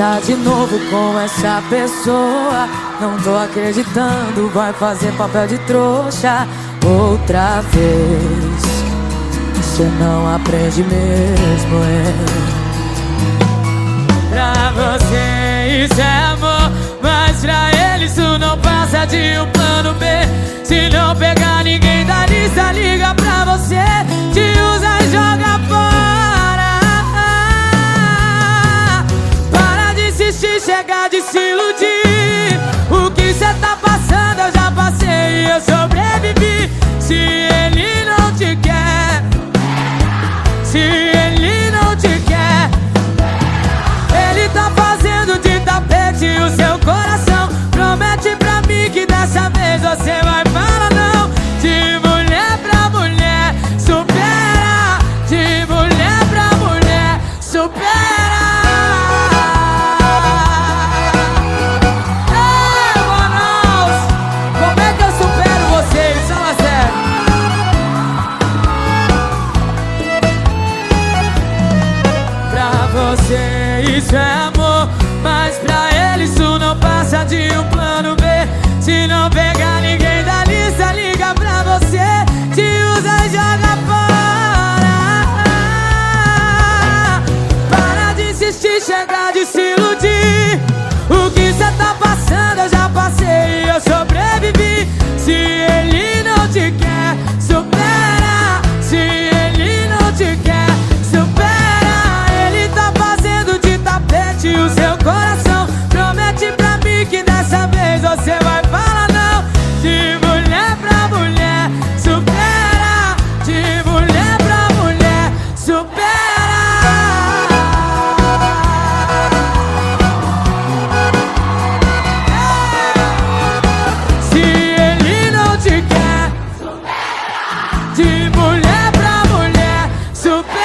Tá de novo com essa pessoa, não tô acreditando, vai fazer papel de trouxa outra vez. Você não aprende mesmo, Pra você isso é amor, mas pra ele isso não passa de um plano B. Se não pegar ninguém da lista, liga pra você, te usa e joga fora. Para de insistir, chega de se iludir. O que cê tá passando eu já passei e eu sobrevivi. Se ele não te quer, se ele não te quer, ele tá fazendo de tapete o seu coração. Promete pra mim que dessa vez você vai falar não. De mulher pra mulher, supera. De mulher pra mulher, supera. Ei, Manaus, como é que eu supero vocês? Fala sério. Pra você isso é amor, mas pra ele isso não passa de um plano B. Se não pegar ninguém da lista, liga pra você, te usa e joga fora. Para de insistir, chega de se iludir. O que cê tá passando eu já passei e eu sobrevivi. Se ele não te quer, supera. Se ele não te quer, supera. Ele tá fazendo de tapete o seu coração. Promete pra mim que dessa vez você vai falar não. De mulher pra mulher, supera. De mulher pra mulher, supera. Se ele não te quer, supera. De mulher pra mulher, supera.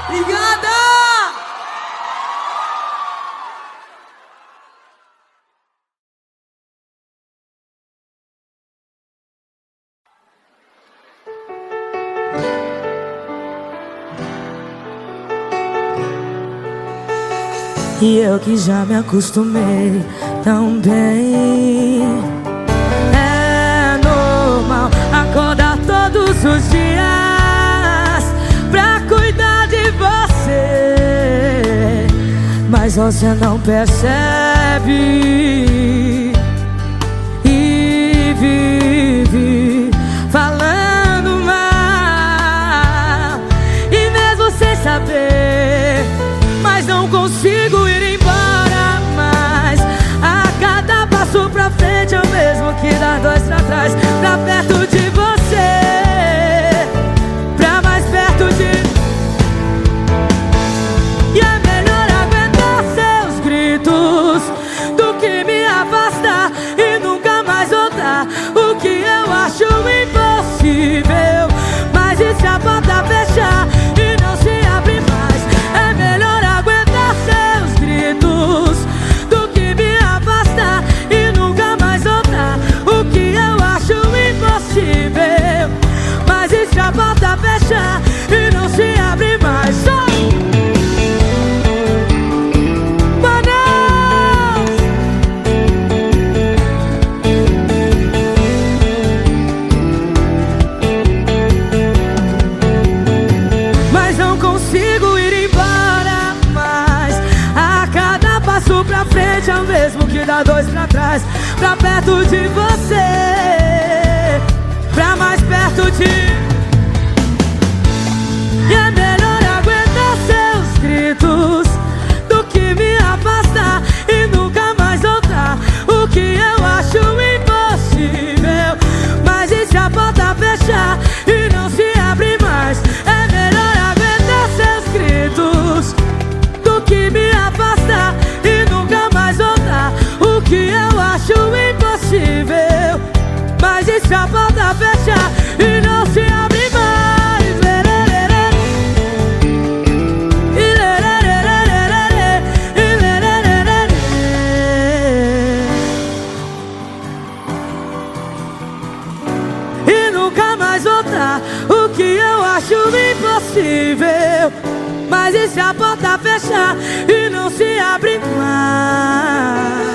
Obrigada! E eu que já me acostumei tão bem. É normal acordar todos os dias pra cuidar de você, mas você não percebe e vive falando mal. E mesmo sem saber, mas não consigo ir embora mais. A cada passo pra frente é o mesmo que dar dois pra trás. Pra perto de você, pra mais perto de... E é melhor aguentar seus gritos do que me afastar e nunca mais voltar. O que eu acho impossível, mas e se a porta fechar e não se abre mais? É melhor aguentar seus gritos do que me afastar e nunca mais voltar. O que eu acho impossível, mas e se a porta fechar e não se abre mais? Mas não consigo ir embora mais. A cada passo pra frente é o mesmo que dá dois pra trás. Pra perto de você, pra mais perto de... E é melhor aguentar seus gritos do que me afastar e nunca mais voltar. O que eu acho impossível, mas e se a porta fechar e não se abre mais? É melhor aguentar seus gritos do que me afastar e nunca mais voltar. O que eu acho impossível, mas e se a porta fechar e não se abre mais? E nunca mais voltar. O que eu acho impossível, mas e se a porta fechar e não se abre mais?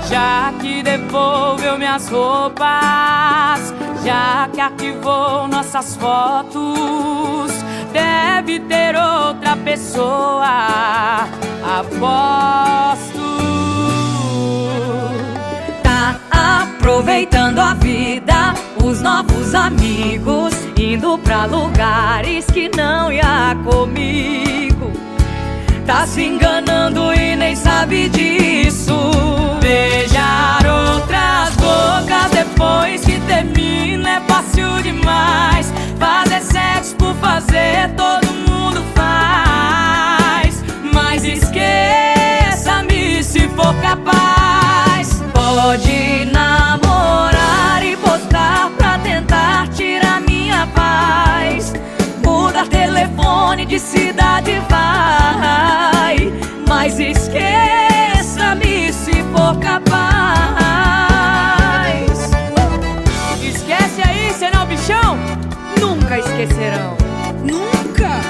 Já que devolveu minhas roupas, já que arquivou nossas fotos, deve ter outra pessoa, aposto. Tá aproveitando a vida, os novos amigos, indo pra lugares que não ia comigo. Tá se enganando e nem sabe disso. Beijar outras bocas depois que termina é fácil demais. Fazer sexo por fazer todo mundo faz. Mas esqueça-me se for capaz. Pode namorar e postar pra tentar tirar minha paz. Muda telefone de cidade, vai. Mas esqueça-me se for capaz. Esquece aí, senão bichão Nunca esquecerão. nunca.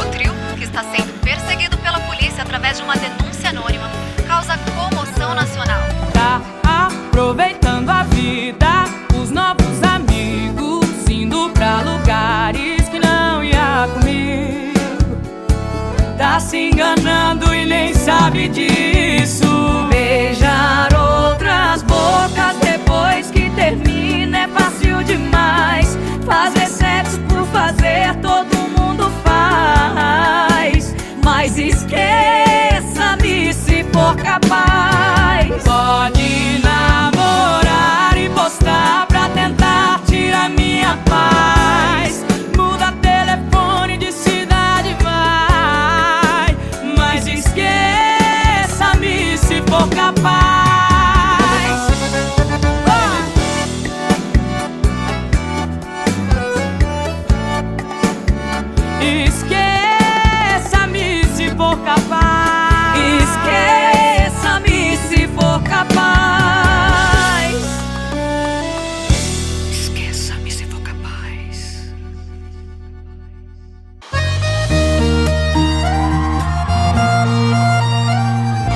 O trio, que está sendo perseguido pela polícia através de uma denúncia anônima, causa comoção nacional. Tá aproveitando a vida, os novos amigos, indo pra lugares que não ia comigo. Tá se enganando e nem sabe disso. Beijar outras bocas depois que termina é fácil demais. Fazer sexo por fazer todo mundo faz. Mas esqueça-me se for capaz. Pode namorar e postar pra tentar tirar minha paz. Muda telefone de cidade, vai. Mas esqueça-me se for capaz. Esqueça-me se for capaz. Esqueça-me se for capaz. Esqueça-me se for capaz.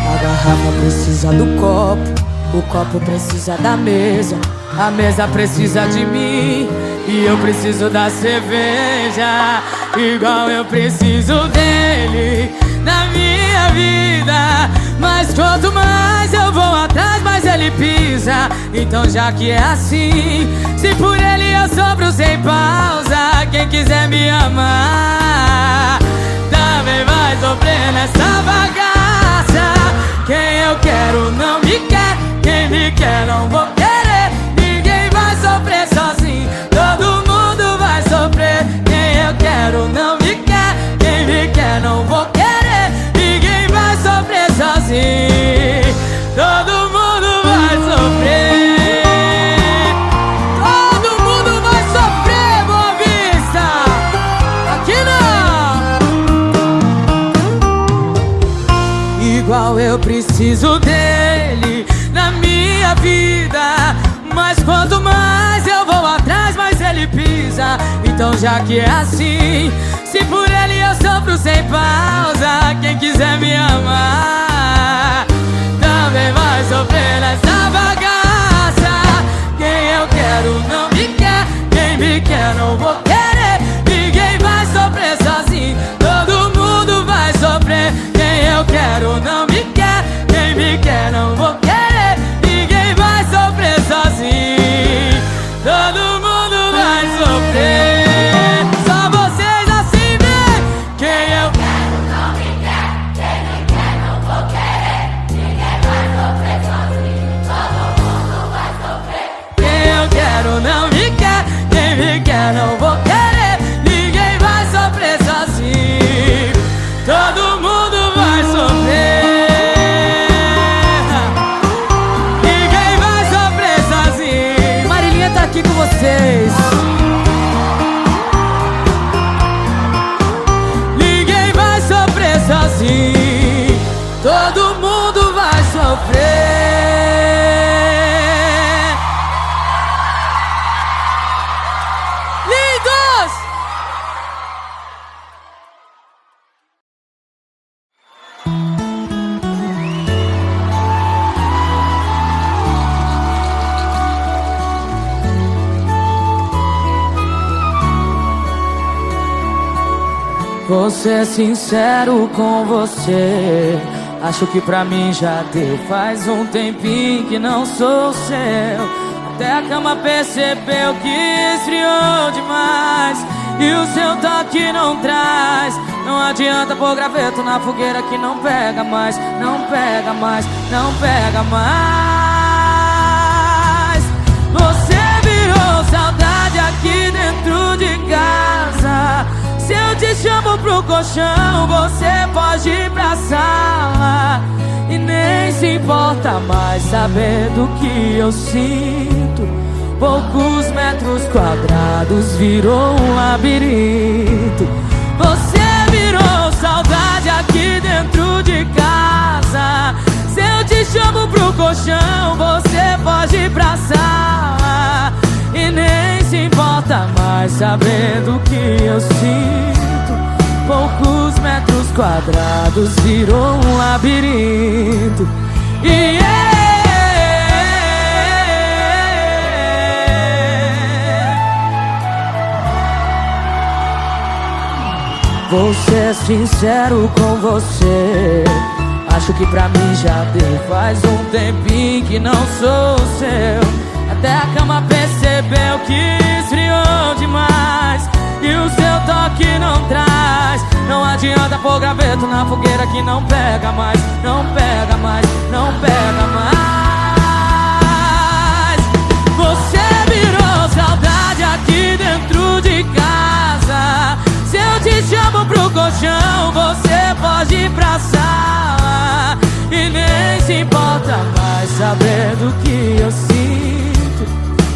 A garrafa precisa do copo, o copo precisa da mesa, a mesa precisa de mim e eu preciso da cerveja, igual eu preciso dele na minha vida. Mas quanto mais eu vou atrás, mais ele pisa. Então já que é assim, se por ele eu sofro sem pausa, quem quiser me amar também vai sofrer nessa bagaça. Quem eu quero não me quer, quem me quer não vou querer. Ninguém vai sofrer sozinho, todo mundo vai sofrer. Quem eu quero não me quer, quem me quer não vou querer. Ninguém vai sofrer sozinho, todo mundo vai sofrer. Todo mundo vai sofrer, Boa Vista. Aqui não. Igual eu preciso dele na minha vida. Mas quanto mais eu vou atrás, mais ele pisa. Então já que é assim, se por ele eu sofro sem pausa, quem quiser me amar também vai sofrer nessa bagaça. Quem eu quero não me quer, quem me quer não vou querer. Ninguém vai sofrer sozinho, todo mundo vai sofrer. Quem eu quero não me quer, quem me quer não vou querer. Ninguém vai sofrer sozinho, todo mundo vai sofrer. Só vocês assim, vem. Quem eu quero não me quer, quem me quer não Vou ser sincero com você, acho que pra mim já deu. Faz um tempinho que não sou seu, até a cama percebeu que esfriou demais e o seu toque não traz. Não adianta pôr graveto na fogueira que não pega mais, não pega mais, não pega mais. Você virou saudade aqui dentro de casa. Se eu te chamo pro colchão, você pode ir pra sala e nem se importa mais saber do que eu sinto. Poucos metros quadrados virou um labirinto. Você virou saudade aqui dentro de casa. Se eu te chamo pro colchão, você pode ir pra sala e nem se importa mais saber do que eu sinto. Poucos metros quadrados virou um labirinto. Vou ser sincero com você, acho que pra mim já deu. Faz um tempinho que não sou seu, até a cama percebeu que esfriou demais e o seu toque não traz. Não adianta pôr graveto na fogueira que não pega mais, não pega mais, não pega mais. Você virou saudade aqui dentro de casa. Se eu te chamo pro colchão, você pode ir pra sala e nem se importa mais saber do que eu sinto.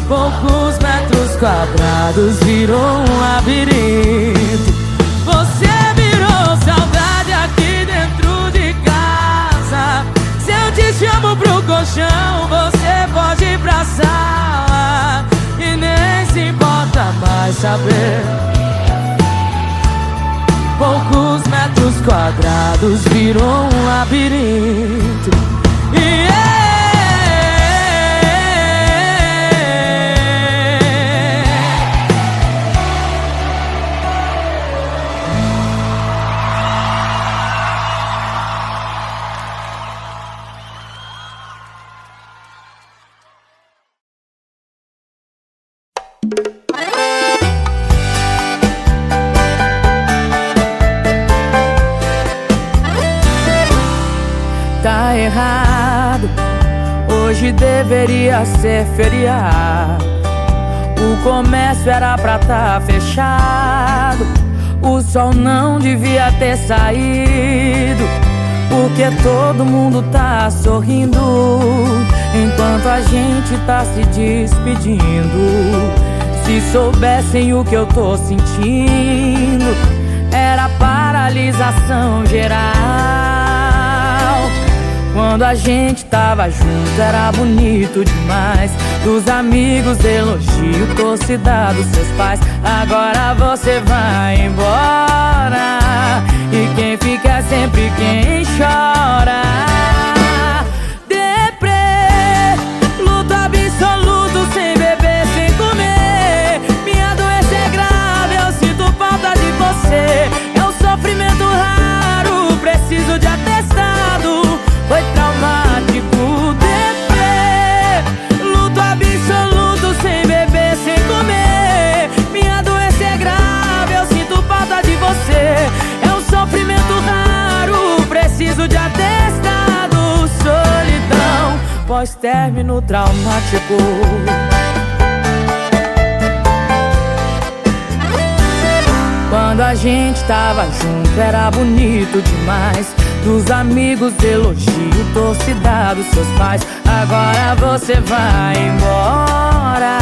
Poucos metros quadrados virou um labirinto. Você virou saudade aqui dentro de casa. Se eu te chamo pro colchão, você pode ir pra sala e nem se importa mais saber. Poucos metros quadrados virou um labirinto. Tá errado, hoje deveria ser feriado. O comércio era pra tá fechado. O sol não devia ter saído, porque todo mundo tá sorrindo enquanto a gente tá se despedindo. Se soubessem o que eu tô sentindo, era paralisação geral. Quando a gente tava junto era bonito demais. Dos amigos elogio, torcida dos seus pais. Agora você vai embora e quem fica é sempre quem chora. Deprê, luto absoluto, sem beber, sem comer. Minha doença é grave, eu sinto falta de você. É um sofrimento raro, preciso de atestado. Foi traumático. Deprê, luto absoluto, sem beber, sem comer. Minha doença é grave, eu sinto falta de você. É um sofrimento raro, preciso de atestado. Solidão, pós-término traumático. Quando a gente tava junto era bonito demais. Dos amigos elogio, torcida dos seus pais. Agora você vai embora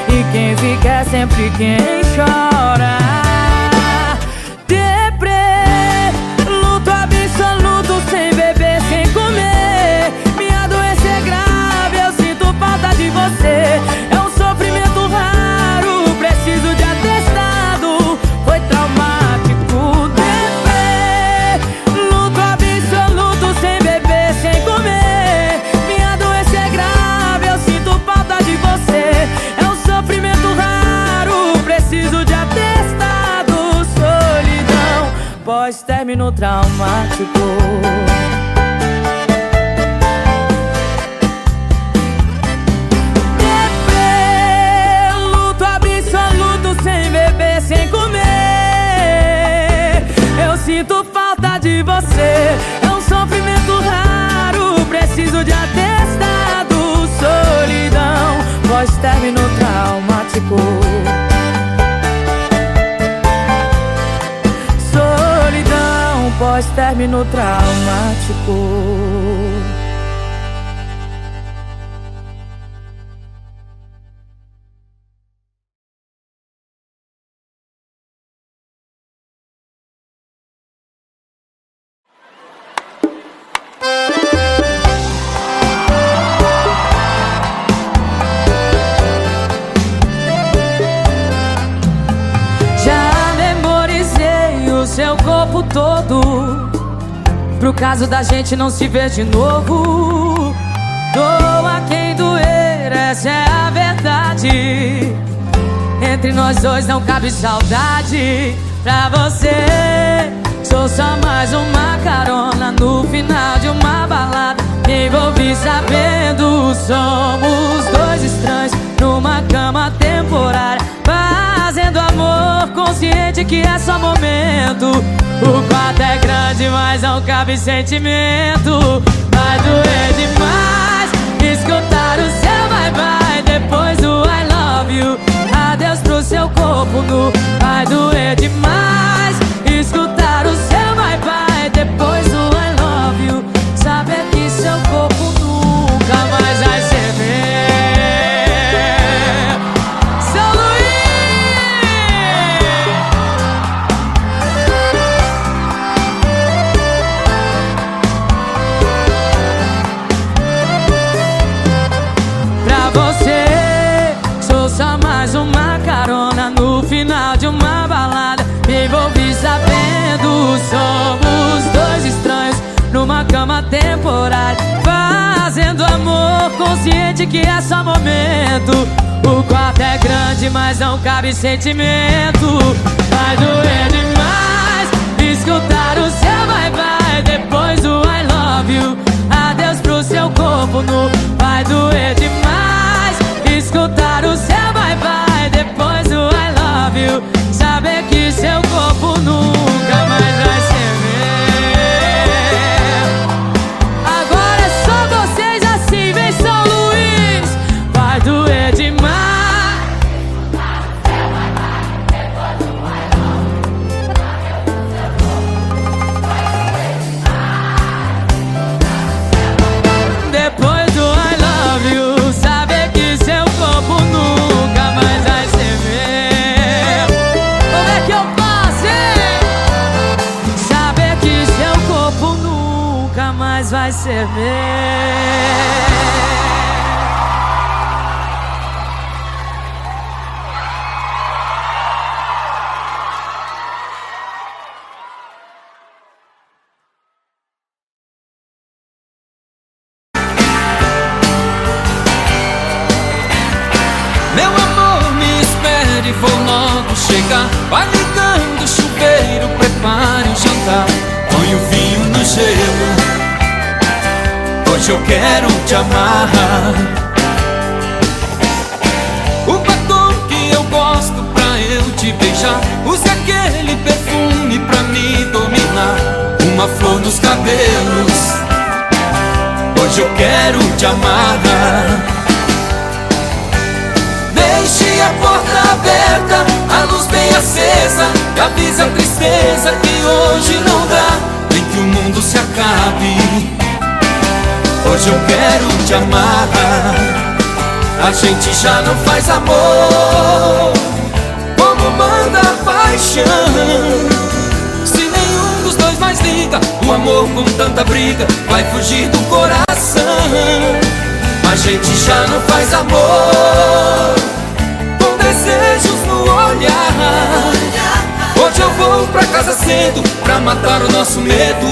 e quem fica é sempre quem chora. Deprê, luto absoluto, sem beber, sem comer. Minha doença é grave, eu sinto falta de você. É um sofrimento raro, preciso de atestado. Foi traumático. Deprê, luto absoluto, sem beber, sem comer. Minha doença é grave, eu sinto falta de você. É um sofrimento raro, preciso de atestado. pós-término traumático. Sem beber, sem comer, eu sinto falta de você. É um sofrimento raro, preciso de atestado. Solidão, pós-término traumático. Solidão, pós-término traumático. Seu corpo todo, pro caso da gente não se ver de novo. Doa quem doer, essa é a verdade. Entre nós dois não cabe saudade. Pra você, sou só mais uma carona no final de uma balada. Me envolvi sabendo, somos dois estranhos numa cama temporária, fazendo amor consciente que é só momento. O quarto é grande, mas não cabe sentimento. Vai doer demais escutar o seu bye-bye depois do I love you. Adeus pro seu corpo nu. Vai doer demais escutar o seu bye-bye depois do I love you. Saber que seu corpo nunca mais vai ser meu. Uma carona no final de uma balada. Me envolvi sabendo, somos dois estranhos numa cama temporária, fazendo amor consciente que é só momento. O quarto é grande, mas não cabe sentimento. Vai doer demais escutar o seu bye-bye depois do I love you. Adeus pro seu corpo nu. Vai doer demais escutar o seu bye-bye depois do I love you. Saber que seu corpo nunca mais vai ser meu. Agora é só vocês assim, vem São Luís. Vai doer demais. Depois do I love you, saber que seu corpo nunca mais vai ser meu. Como é que eu faço, hein? Saber que seu corpo nunca mais vai ser meu. Meu amor, me espere, vou logo chegar. Vai ligando o chuveiro, prepare o jantar. Põe o vinho no gelo, hoje eu quero te amar. O batom que eu gosto pra eu te beijar. Use aquele perfume pra me dominar. Uma flor nos cabelos, hoje eu quero te amar. Deixe a porta aberta, a luz bem acesa, e avise a tristeza que hoje não dá, nem que o mundo se acabe. Hoje eu quero te amar. A gente já não faz amor como manda a paixão. Se nenhum dos dois mais liga, o amor com tanta briga vai fugir do coração. A gente já não faz amor com desejos no olhar. Hoje eu vou pra casa cedo pra matar o nosso medo.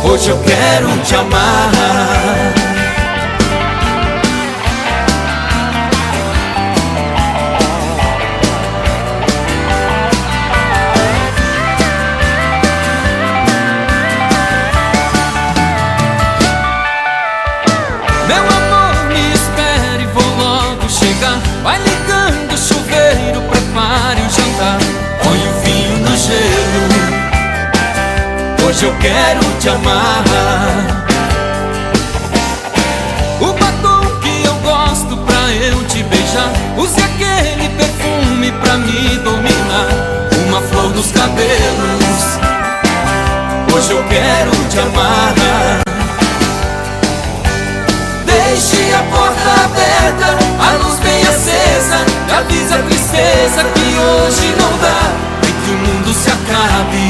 Hoje eu quero te amar. hoje eu quero te amar. O batom que eu gosto pra eu te beijar, use aquele perfume pra me dominar. Uma flor dos cabelos, hoje eu quero te amar. Deixe a porta aberta, a luz bem acesa, e avise a tristeza que hoje não dá, nem que o mundo se acabe.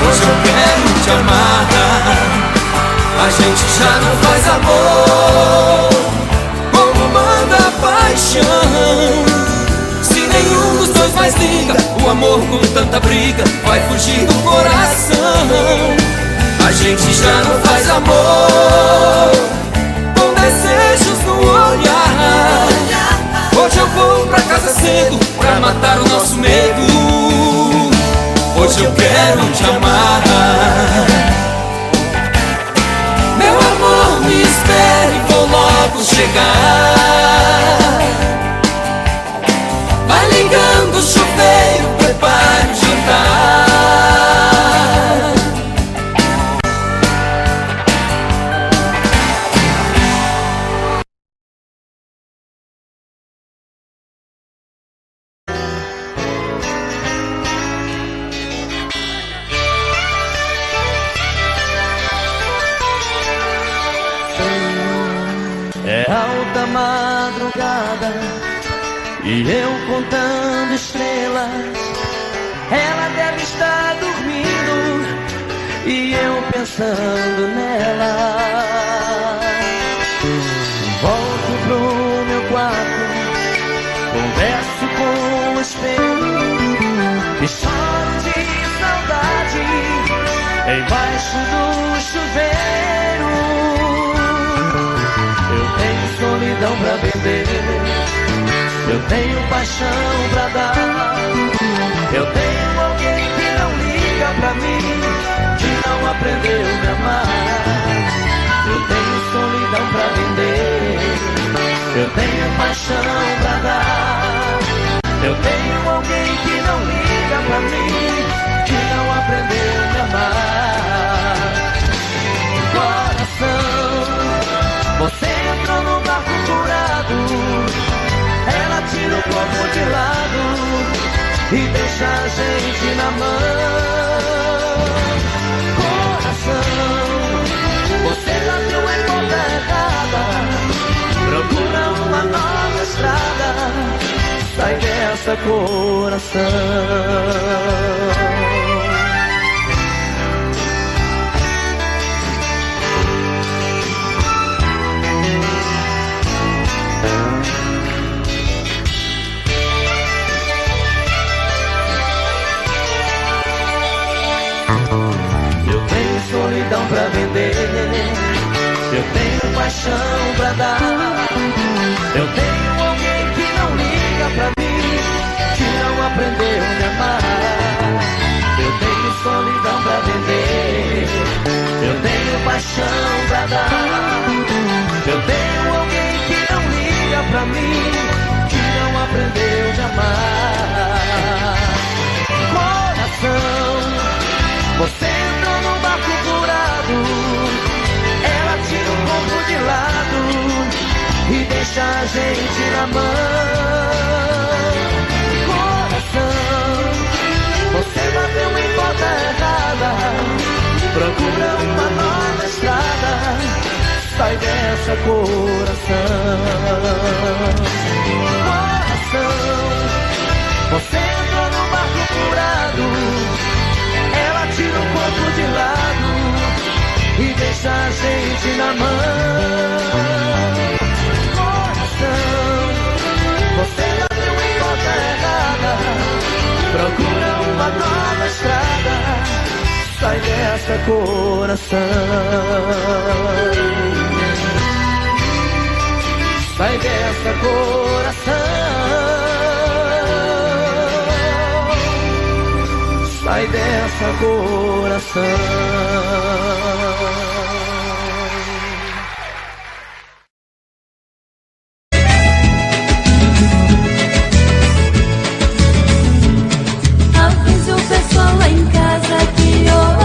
Hoje eu quero te amar. A gente já não faz amor como manda a paixão. Se nenhum dos dois mais liga, o amor com tanta briga vai fugir do coração. A gente já não faz amor com desejos no olhar. Hoje eu vou pra casa cedo pra matar o nosso medo. Hoje eu quero te amar. Meu amor, me espere, vou logo chegar. Vai ligando o chuveiro, prepare o jantar. É alta madrugada e eu contando estrelas. Ela deve estar dormindo e eu pensando nela. Volto pro meu quarto, converso com o espelho e choro de saudade embaixo do chuveiro. Eu tenho solidão pra vender, eu tenho paixão pra dar. Eu tenho alguém que não liga pra mim, que não aprendeu a me amar. Eu tenho solidão pra vender, eu tenho paixão pra dar. Eu tenho alguém que não liga pra mim, que não aprendeu a me amar. Coração, você entrou no barco furado, ela tira o corpo de lado e deixa a gente na mão. Coração, você bateu em porta errada, procura uma nova estrada, sai dessa, coração. Solidão pra vender, eu tenho paixão pra dar. Eu tenho alguém que não liga pra mim, que não aprendeu a me amar. Eu tenho solidão pra vender, eu tenho paixão pra dar. Eu tenho alguém que não liga pra mim, que não aprendeu a me amar. Coração, você entrou num barco furado, ela tira o corpo de lado e deixa a gente na mão. Coração, você bateu em porta errada, procura uma nova estrada, sai dessa, coração. Coração, você entrou num barco furado, ela tira o corpo de lado e deixa a gente na mão. Coração, você bateu em porta errada, procura uma nova estrada, sai dessa, coração. Sai dessa, coração. Sai dessa, coração. Avisa o pessoal lá em casa que hoje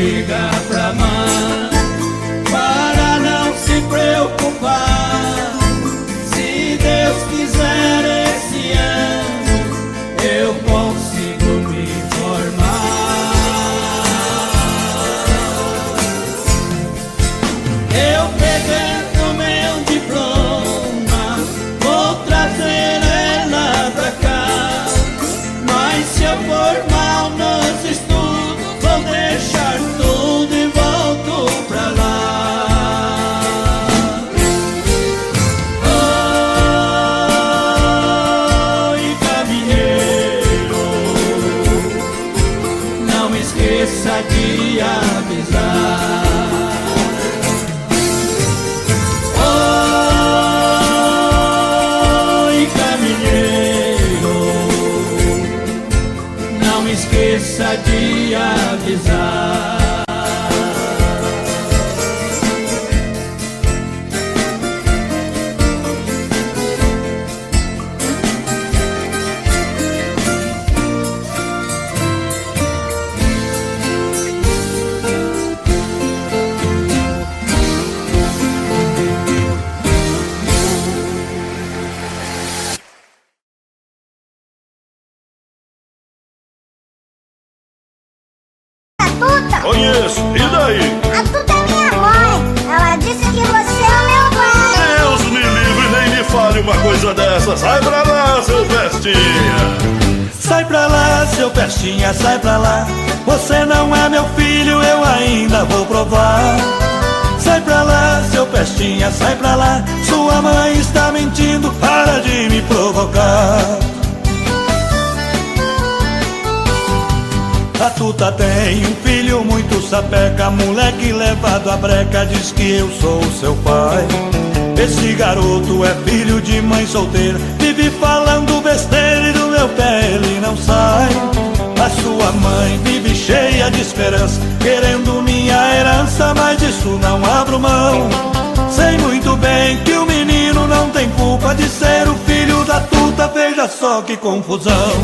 liga pra mãe para não se preocupar. Se Deus quiser esse ano eu consigo me formar. Eu pegando meu diploma vou trazer ela pra cá. Mas se eu for mal nos estudos vou deixar tudo e volto pra lá. Oi, caminheiro, não esqueça de avisar. Oi, caminheiro, não esqueça de avisar. Conheço, e daí? A Tuta é minha mãe. Ela disse que você é o meu pai. Deus me livre, nem me fale uma coisa dessa. Sai pra lá, seu Pestinha. Sai pra lá, seu Pestinha, sai pra lá. Você não é meu filho, eu ainda vou provar. Sai pra lá, seu Pestinha, sai pra lá. Sua mãe está mentindo, para de me provocar. A Tuta tem um filho muito sapeca, moleque levado à breca, diz que eu sou seu pai. Esse garoto é filho de mãe solteira, vive falando besteira e do meu pé ele não sai. A sua mãe vive cheia de esperança, querendo minha herança, mas disso não abro mão. Sei muito bem que o menino não tem culpa de ser o filho da Tuta, veja só que confusão.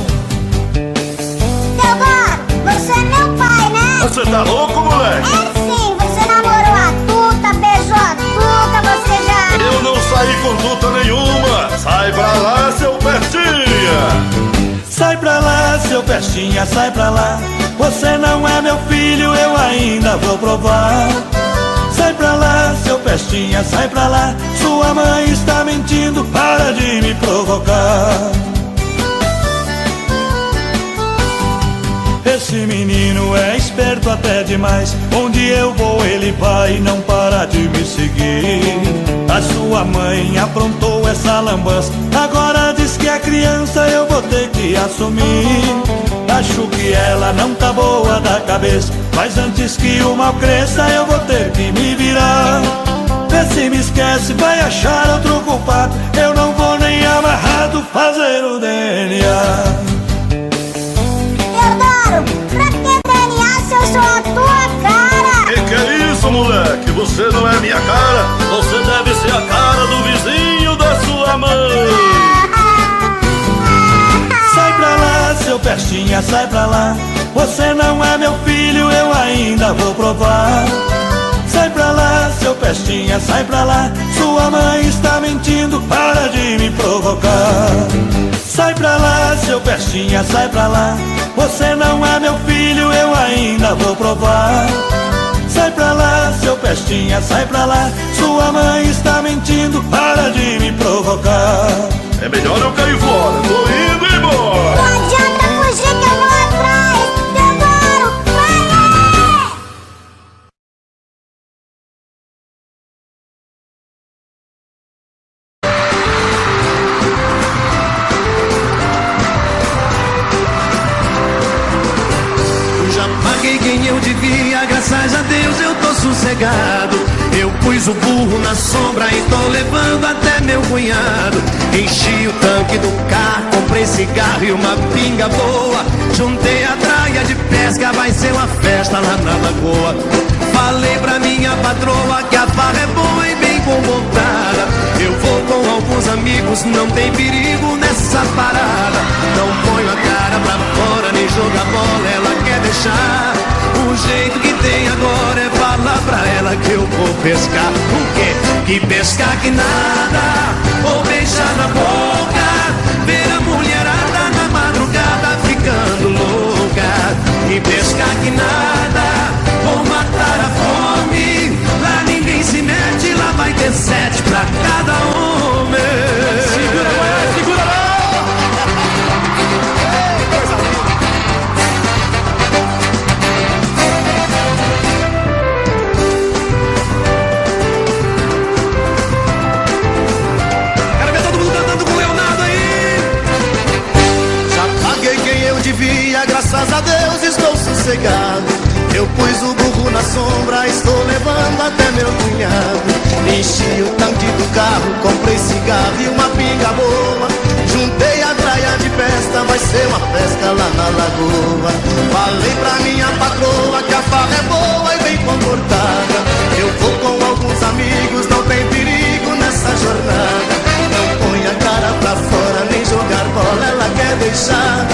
Você é meu pai, né? Você tá louco, moleque? É sim, você namorou a Tuta, beijou a Tuta, você já... Eu não saí com Tuta nenhuma. Sai pra lá, seu Pestinha. Sai pra lá, seu Pestinha, sai pra lá. Você não é meu filho, eu ainda vou provar. Sai pra lá, seu Pestinha, sai pra lá. Sua mãe está mentindo, para de me provocar. Esse menino é esperto até demais. Onde eu vou ele vai e não para de me seguir. A sua mãe aprontou essa lambança, agora diz que é criança, eu vou ter que assumir. Acho que ela não tá boa da cabeça, mas antes que o mal cresça eu vou ter que me virar. Vê se me esquece, vai achar outro culpado. Eu não vou nem amarrado fazer o DNA. Pra que DNA se eu sou a tua cara? Que é isso, moleque? Você não é minha cara. Você deve ser a cara do vizinho da sua mãe. Sai pra lá, seu Pestinha, sai pra lá. Você não é meu filho, eu ainda vou provar. Sai pra lá, seu Pestinha, sai pra lá. Sua mãe está mentindo, para de me provocar. Sai pra lá, seu Pestinha, sai pra lá. Você não é meu filho, eu ainda vou provar. Sai pra lá, seu Pestinha, sai pra lá. Sua mãe está mentindo, para de me provocar. É melhor eu cair fora, tô indo embora. Não adianta fugir que eu vou atrás. Teodoro, vai! Quem eu devia, graças a Deus eu tô sossegado. Eu pus o burro na sombra e tô levando até meu cunhado. Enchi o tanque do carro, comprei cigarro e uma pinga boa. Juntei a traia de pesca, vai ser uma festa lá na lagoa. Falei pra minha patroa que a farra é boa e bem bom montada. Eu vou com alguns amigos, não tem perigo nessa parada. Não ponho a cara pra fora, nem joga bola, ela quer deixar o jeito que tem agora. pescar. O quê? Que pescar que nada, ou beijar na boca, ver a mulherada na madrugada ficando louca. Que pescar que nada, ou matar a fome, lá ninguém se mete, lá vai ter 7 pra cada homem. Segura, mulher, segura lá! Graças a Deus estou sossegado. Eu pus o burro na sombra, estou levando até meu cunhado. Enchi o tanque do carro, comprei cigarro e uma pinga boa. Juntei a praia de festa, vai ser uma festa lá na lagoa. Falei pra minha patroa que a farra é boa e bem comportada. Eu vou com alguns amigos, não tem perigo nessa jornada. Não põe a cara pra fora, nem jogar bola, ela quer deixar.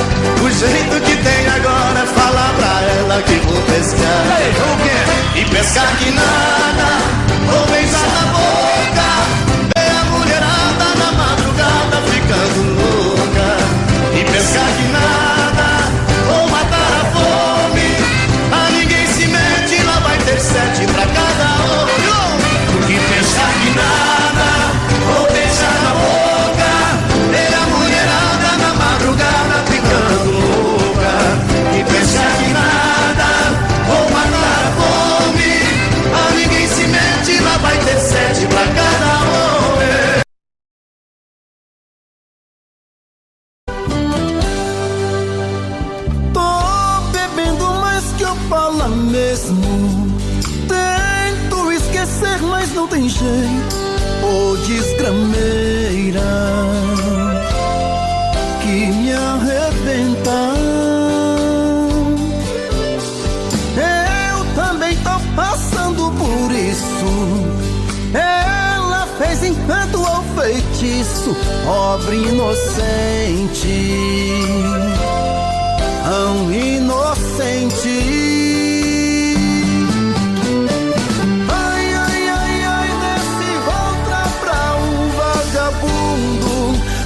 O jeito que tem agora, fala pra ela que vou pescar. E pescar que nada, vou beijar na boca, ver a mulherada na madrugada ficando louca. E pescar que nada, vou matar a fome, a ninguém se mete, lá vai ter 7 pra cada olho. E pescar que nada, vou beijar na boca, ver a mulherada na madrugada ficando louca. E pescar que nada, vou matar a fome, a ninguém se mete, lá vai ter 7 pra cada homem. Tô bebendo mais que eu falo mesmo. Tento esquecer, mas não tem jeito. Ô desgrameira que me arrebenta. Eu também tô passando por isso. Ela fez encanto ou feitiço, pobre inocente, tão inocente.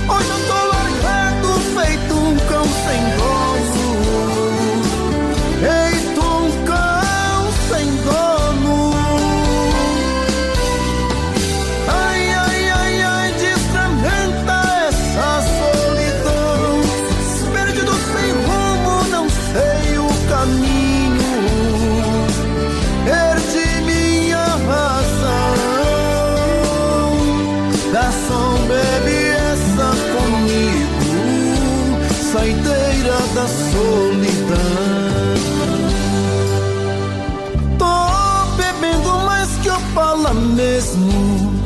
Hoje eu tô largado, feito um cão sem gozo. Feito um cão sem dono. Ai, ai, ai, ai, destramenta essa solidão. Perdido sem rumo, não sei o caminho. Perdi minha razão. Garçom, bebe comigo, saideira da solidão. Tô bebendo mais que eu falo mesmo.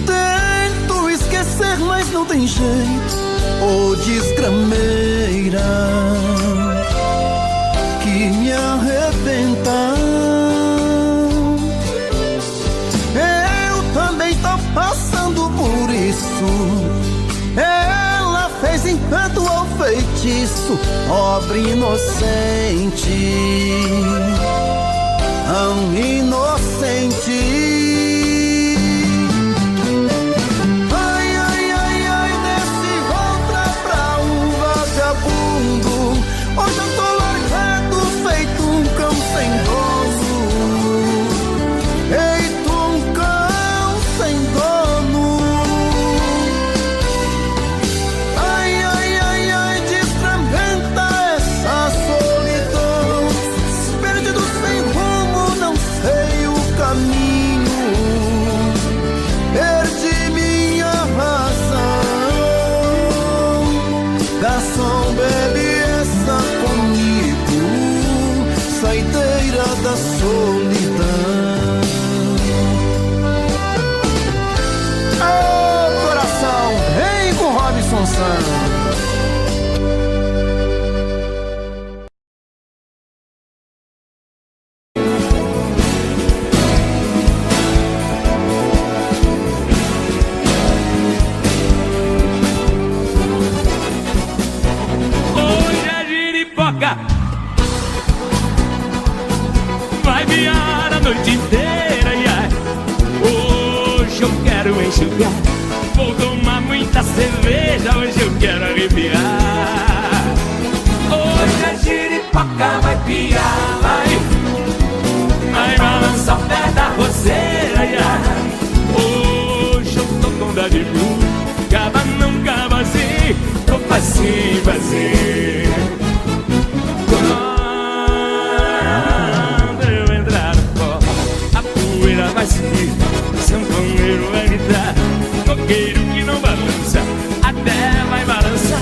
Tento esquecer, mas não tem jeito. Ô desgrameira que me arrebenta. Eu também tô passando por isso. Ela fez encanto ou feitiço, pobre inocente, tão inocente. Ai, ai, ai, ai, desce outra pra um vagabundo. Hoje eu tô largado, feito um cão sem gozo. Feito um cão sem dono. Perdi minha razão. Garçom, bebe essa comigo, saideira da solidão. Ô coração, vem com Robson Santos. Vai viar a noite inteira, yeah. enxugar. Vou tomar muita cerveja, hoje eu quero arrepiar. Hoje a giripoca vai piar, vai balançar o pé da roseira, hoje eu tô com dó de mim, cava não cava assim, tô facinho, facinho. Quando eu entrar no copo, a poeira vai subir, sanfoneiro vai gritar, coqueiro que não balança, até vai balançar.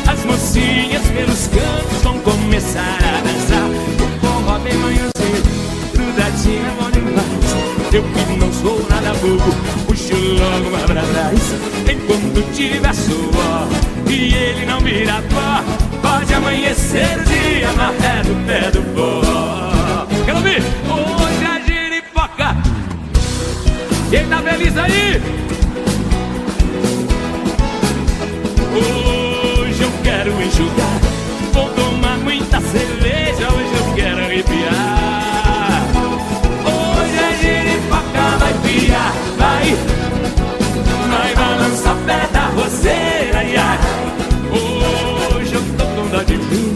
As mocinhas pelos cantos vão começar a dançar. O forró bem manhãzinho, grudadinho é bom demais. Eu que não sou nada bobo, puxo logo mais pra trás. Enquanto tiver suor e ele não vira pó, pode amanhecer o dia na ré do pé do pó. Quero ouvir? Hoje a giripoca. Quem tá feliz aí? Hoje eu quero enxugar. Vou tomar muita cerveja, hoje eu quero arrepiar. Hoje a giripoca vai piar, vai balançar o pé da roseira, hoje eu tô com dó de mim,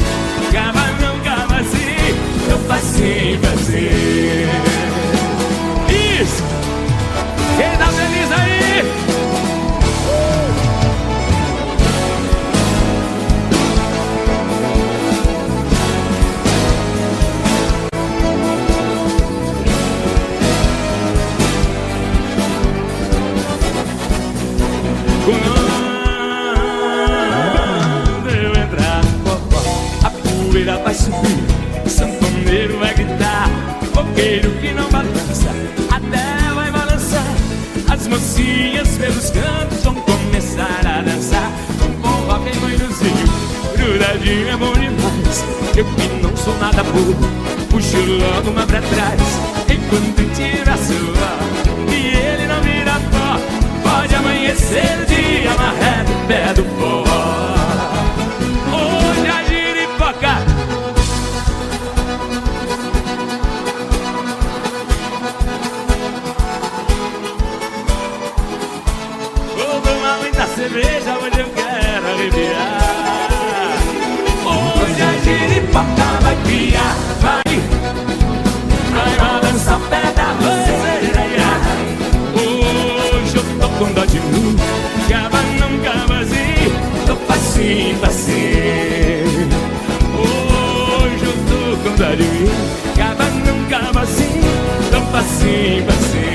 cava não cava assim, eu facinho, facinho. Isso! Quem tá feliz aí? Quando eu entrar no popó, a poeira vai subir, o sanfoneiro vai gritar, coqueiro que não balança, até vai balançar. As mocinhas pelos cantos vão começar a dançar. Um forró bem manhãzinho, grudadinho é bom demais. Eu que não sou nada bobo, puxo logo uma pra trás. Enquanto tira sua e ele não vira pó, pode amanhecer o dia na ré do pé do pó. Hoje a giripoca. Vou tomar muita cerveja, hoje eu quero arrepiar. Hoje a giripoca vai piar, vai balançar o pé da roseira. Hoje eu tô com dó de mim, cava não cava assim, tô facinho, facinho. Hoje eu tô com dó de mim, cava não cava assim, tô facinho, facinho.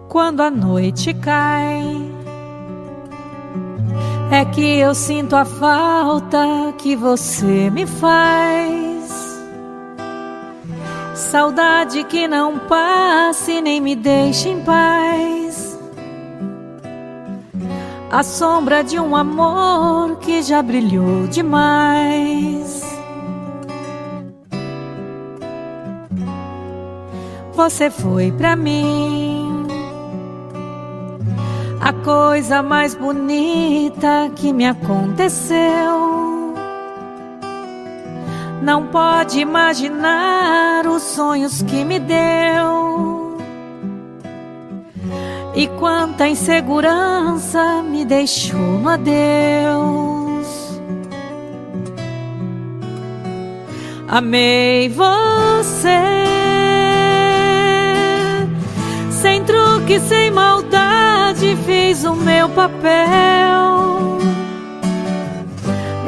Quando a noite cai, é que eu sinto a falta que você me faz. Saudade que não passe nem me deixe em paz. A sombra de um amor que já brilhou demais. Você foi pra mim a coisa mais bonita que me aconteceu. Não pode imaginar os sonhos que me deu. E quanta insegurança me deixou no adeus. Amei você, sem truque, sem maldade, fiz o meu papel.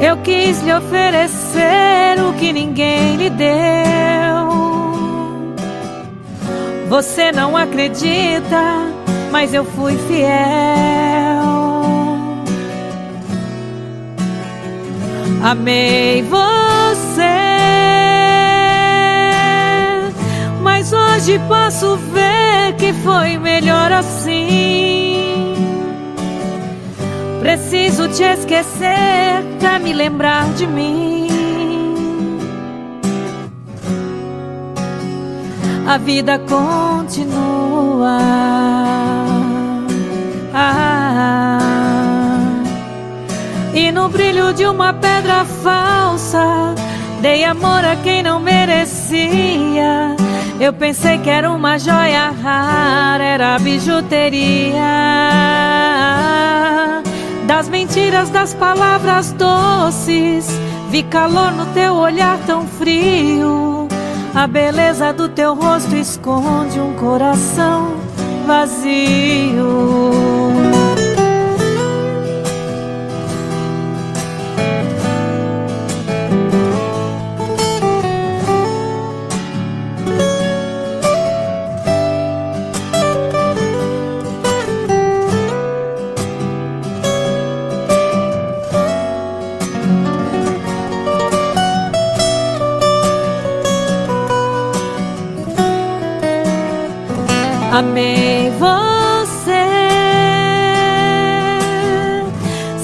Eu quis lhe oferecer o que ninguém lhe deu. Você não acredita, mas eu fui fiel. Amei você, mas hoje posso ver que foi melhor assim. Preciso te esquecer pra me lembrar de mim. A vida continua. E no brilho de uma pedra falsa dei amor a quem não merecia. Eu pensei que era uma joia rara, era bijuteria. Das mentiras, das palavras doces, vi calor no teu olhar tão frio. A beleza do teu rosto esconde um coração vazio. Amei você,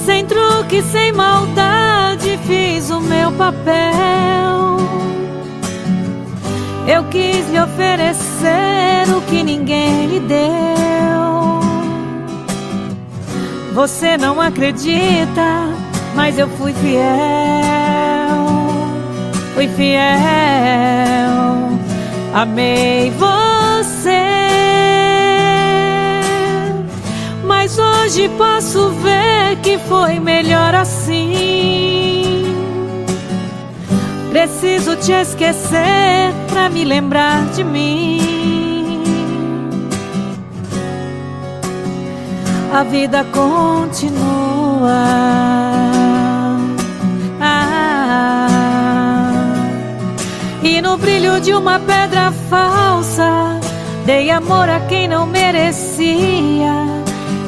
sem truque, sem maldade, fiz o meu papel. Eu quis lhe oferecer o que ninguém lhe deu. Você não acredita, mas eu fui fiel. Fui fiel. Amei você, mas hoje posso ver que foi melhor assim. Preciso te esquecer pra me lembrar de mim. A vida continua. E no brilho de uma pedra falsa dei amor a quem não merecia.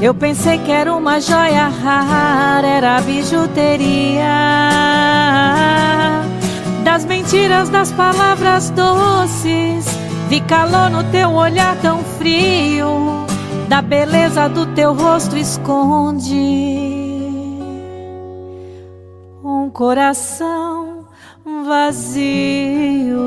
Eu pensei que era uma joia rara, era bijuteria. Das mentiras, das palavras doces, vi calor no teu olhar tão frio. Da beleza do teu rosto esconde um coração vazio.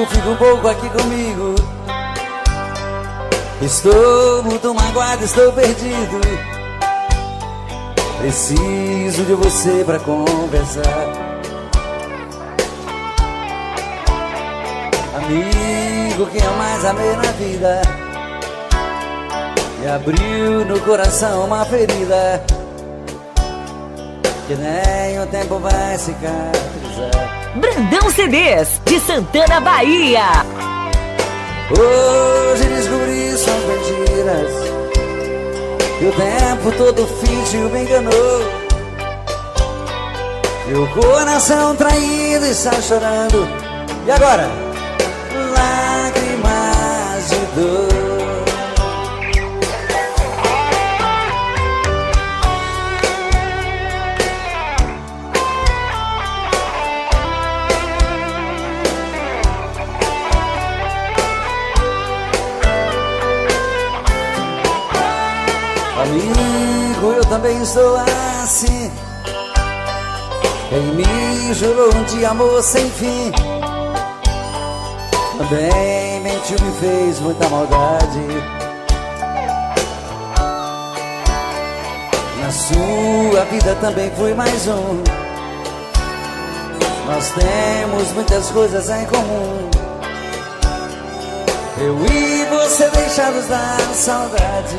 Fica um pouco aqui comigo. Estou muito magoado, estou perdido. Preciso de você pra conversar. Amigo que eu mais amei na vida, e abriu no coração uma ferida que nem o tempo vai cicatrizar. Brandão CDs, de Santana, Bahia. Hoje descobri suas mentiras, e o tempo todo fingiu, me enganou. Meu coração traído está chorando. E agora? Lágrimas de dor. Amigo, eu também estou assim. Quem me jurou de amor sem fim também mentiu, me fez muita maldade. Na sua vida também fui mais um. Nós temos muitas coisas em comum. Eu e você deixados da saudade.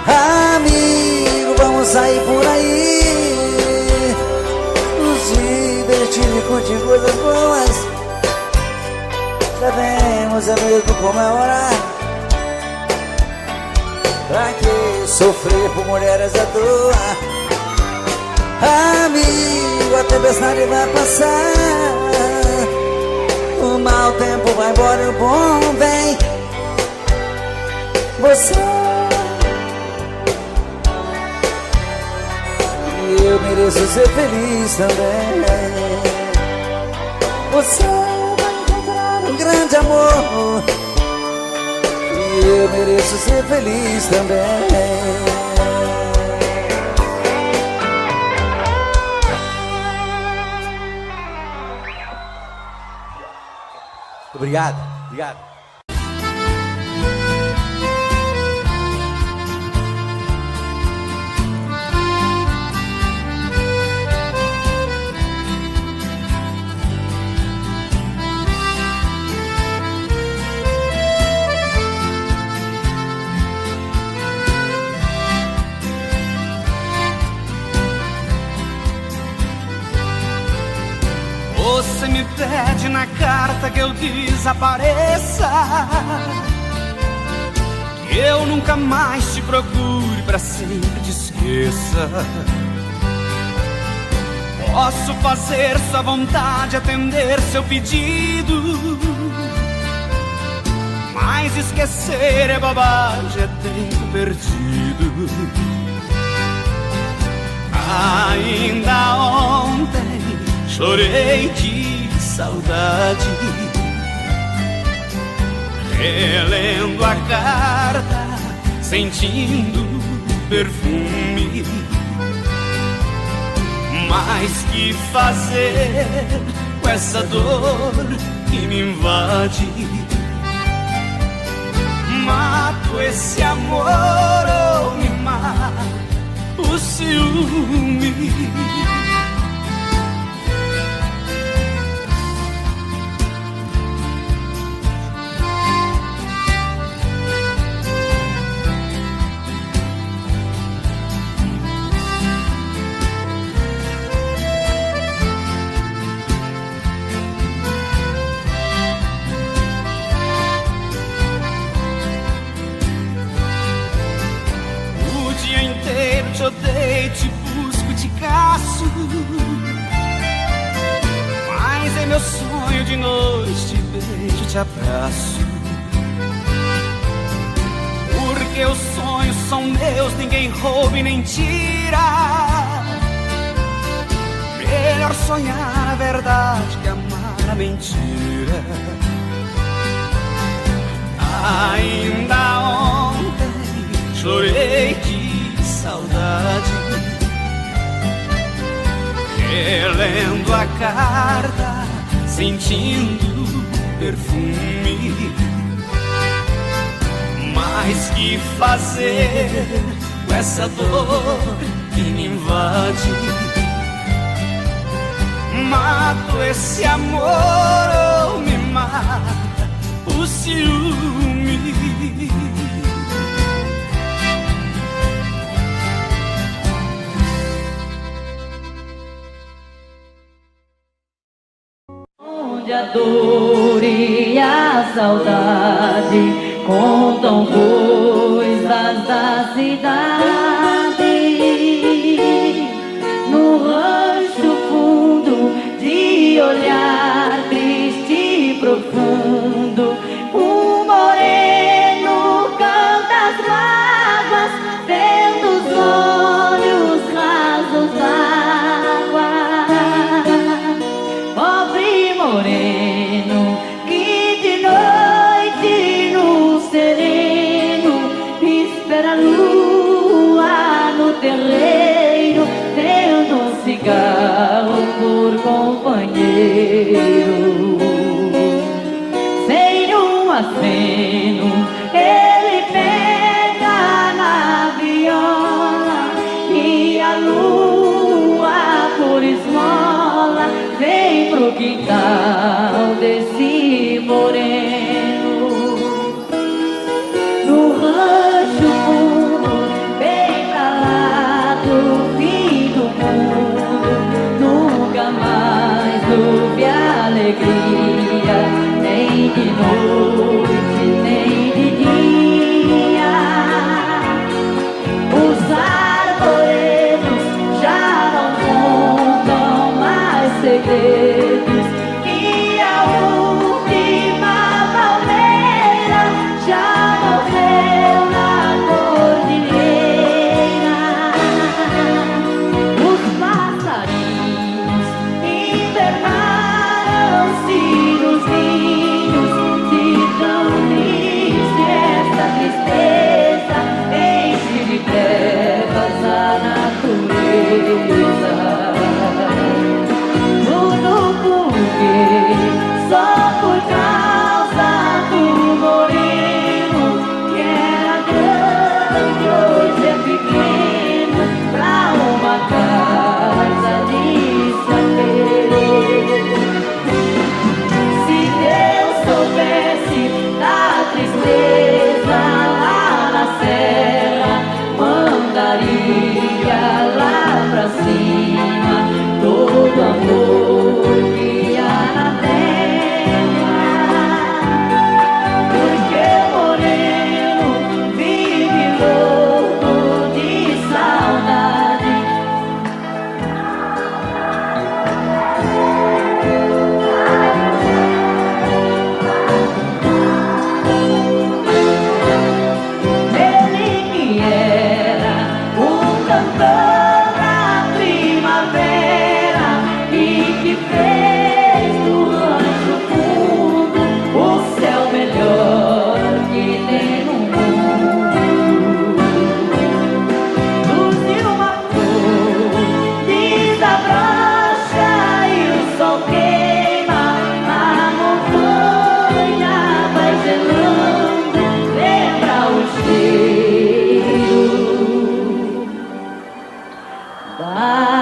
Amigo, vamos sair por aí, nos divertir e curtir coisas boas. Devemos é mesmo comemorar. Pra que sofrer por mulheres à toa? Amigo, a tempestade vai passar. O mau tempo vai embora e o bom vem. Você e eu mereço ser feliz também. Você vai encontrar um grande amor e eu mereço ser feliz também. Obrigado, obrigado. Você me pede na carta que eu desapareça, que eu nunca mais te procure, pra sempre te esqueça. Posso fazer sua vontade, atender seu pedido, mas esquecer é bobagem, é tempo perdido. Ainda ontem chorei de saudade, relendo a carta, sentindo perfume. Mas que fazer com essa dor que me invade? Mato esse amor ou me mata o ciúme? Te odeio, te busco, te caço, mas é meu sonho de noite, te beijo, te abraço. Porque os sonhos são meus, ninguém rouba e nem tira. Melhor sonhar a verdade que amar a mentira. Ainda ontem chorei de saudade, relendo a carta, sentindo perfume. Mas que fazer com essa dor que me invade? Mato esse amor ou me mata o ciúme? A dor e a saudade contam coisas da cidade. No rancho fundo de olhar triste e profundo, o moreno canta as mágoas, tendo os olhos rasos d'água. Pobre moreno que de noite no sereno espera a lua no terreiro, tendo um cigarro por companheiro. Sem um aceno ele pega na viola e a lua por esmola vem pro quintal desse moreno. No rancho fundo, bem pra lá do fim do mundo, nunca mais houve alegria, nem de noite, nem de dia. Os arvoredos já não contam mais segredos que a Tudo porque só por causa do moreno, que era grande, hoje é pequeno, pra uma casa de saber. Se Deus soubesse da tristeza lá na serra, mandaria lá pra cima todo amor que há na terra. Porque o moreno vive louco de saudade. Ele que era um cantor da primavera e que fez do Rancho Fundo o céu melhor que tem no mundo. Luziu uma flor, desabrocha e o sol queima, a montanha vai gelando, lembra o cheiro da